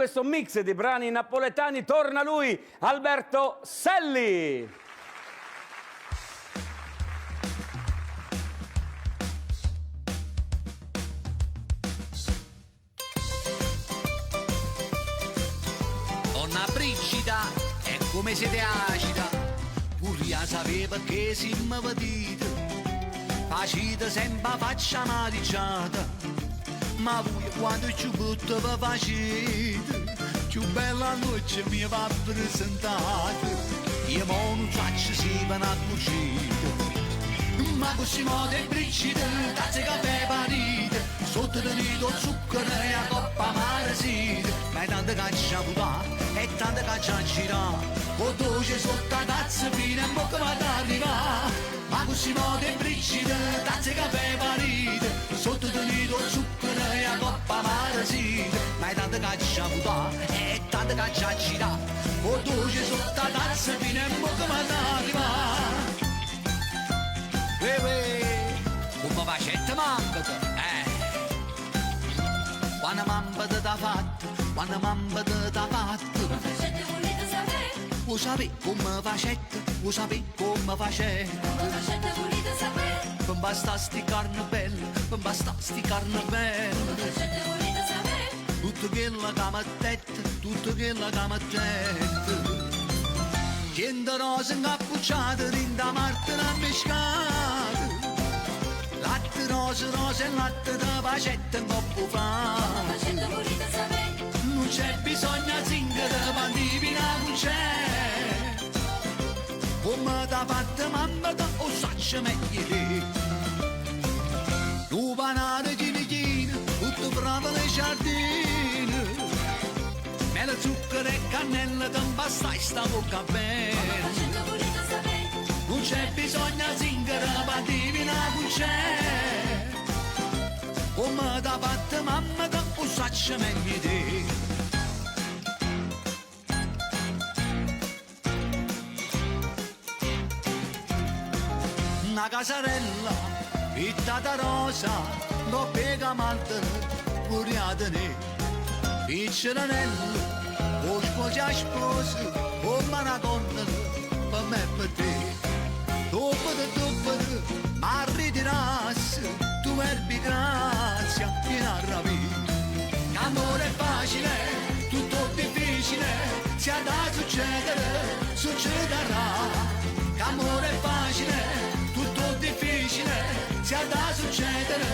questo mix di brani napoletani torna lui, Alberto Selli. Donna Brigida, è come siete acida, pure io sapevo che si mi vedete, facite sempre faccia malicciata, ma voi quando ci butto vi facete, più bella noce mi va presentata, io mo non faccio si va a cucire, ma così modo è Brigida, tazze caffè parite, sotto del nido zucchero e a coppa maresite, ma è tanta caccia putà, e tanta caccia girare, con dolce sotto la tazza fino a bocca va ad arrivare, ma così modo è Brigida, tazze caffè parite, sotto del nido zucchero e a coppa maresite, ma è tanta caccia putà, e tanta caccia girare, con dolce sotto la tazza fino a bocca va ad arrivare. Come facette mampata, quando mampata t'ha fatto, quando mampata t'ha fatto. Come facette volete sapere? Vuoi sapere come facette, vuoi sapere come facette? Come facette volete sapere? Per basta sti carne belle, per basta sti carne belle. Come facette volete sapere? Tutto quello che mi tette, tutto quello che mi tette. Gente rosa incappucciata, rinda martina pescata. Latte rosa, rosa e latte da pacetta un po' Come buffata. facette volete sapere? Non c'è bisogno zingare, pandivina non c'è. Come da fatta mamma da o saccia meglio te. Nu banane chini, tutto bravo le giardine. Mela, zucchero e cannella, te bastai sta bocca Come bene. facette volete sapere? Non c'è bisogno zingare, pandivina non c'è. Come da fatta mamma da o saccia meglio te. Una casarella, pittata rosa, doppia malta, curiatene, picceranello, o sposa sposa, o manaconna, per me e per te. Dopo, ma ritirassi, tu erbi grazia, piena a rapire. Amore è facile, tutto difficile, se ha da succedere, succederà. Amore è facile, tutto difficile, se ha da succedere,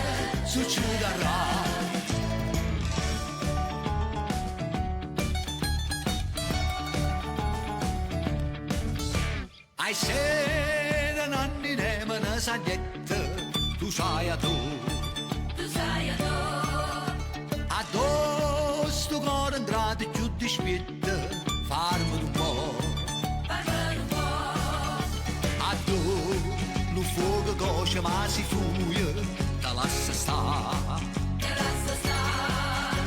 succederà. Ai sera nanni ne me ne saglietta, tu sai a tu. Tu sai a tu. Addosso tu cuore entrato più di spietta, farmi un po'. Parlare un po'. A tu, lo fuoco cosce ma si fuia, te lascia sta. Te lascia stare.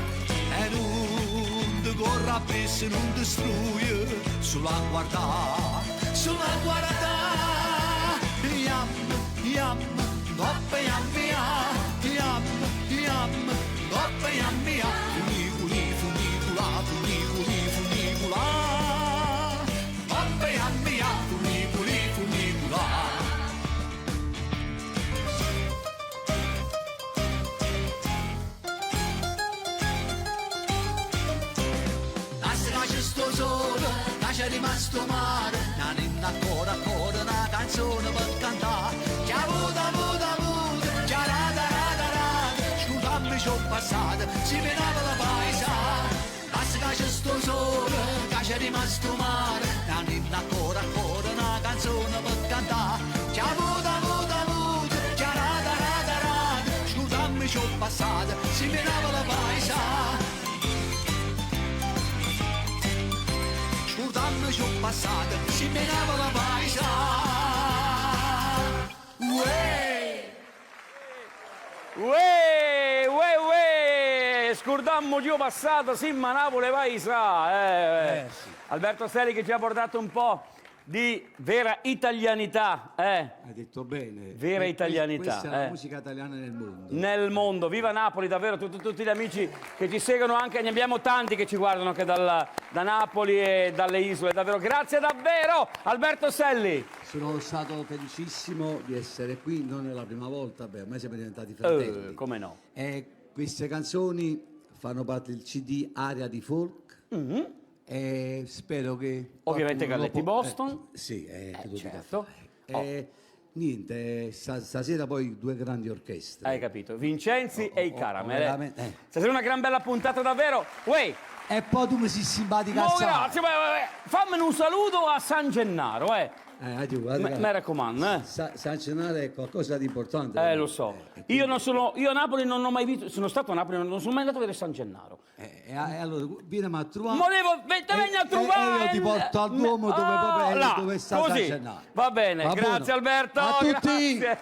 E non ti corra appresso, non ti struia, sulla guarda, sulla guarda. Yam, yam, goppe yam, yam, yam, goppe yam, yam. Funiculi, funicula, funiculi, funicula. Goppe yam, yam, funiculi, funicula. Lascia sto solo, lascia rimasto mare, non è ancora una canzone per cantare. Già vuta, vuta, vuta, già rada, scusami ci ho passato, si venava la paesa. Lascia sto solo, lascia rimasto mare, non è ancora una canzone per cantare. Già vuta, vuta, vuta, già rada, scusami ci ho passato, si venava la paesa. Scusami ci ho passato, si menava la paesa. Uè, scordammo giù passato, sì, ma Napoli vai sa. Sì. Alberto Selli che ci ha portato un po' di vera italianità, Hai detto bene. Vera italianità, Questa è la musica italiana nel mondo. nel mondo. Viva Napoli, davvero, tutti gli amici che ci seguono, anche ne abbiamo tanti che ci guardano anche da Napoli e dalle isole, davvero. Grazie davvero, Alberto Selli. Sono stato felicissimo di essere qui, non è la prima volta, beh, ormai siamo diventati fratelli. Come no? E queste canzoni fanno parte del CD Area di Folk. E spero che Ovviamente qualcuno Galletti Boston. sì, che tutti certo. E niente, stasera poi due grandi orchestre. Hai capito? Vincenzi e i Caramel. veramente, Stasera una gran bella puntata davvero. Uè, E poi tu mi sei simpatica no, assai. grazie, fammi un saluto a San Gennaro, guarda, Mi raccomando, San Gennaro è qualcosa di importante. Lo so. Io a Napoli non ho mai visto, sono stato a Napoli, non sono mai andato a vedere San Gennaro. E allora vieni a trovare. Vieni a trovare. E io ti porto al Duomo dove proprio là, dove sta così. San Gennaro. Va bene, Va grazie buono. Alberto. A tutti. Grazie.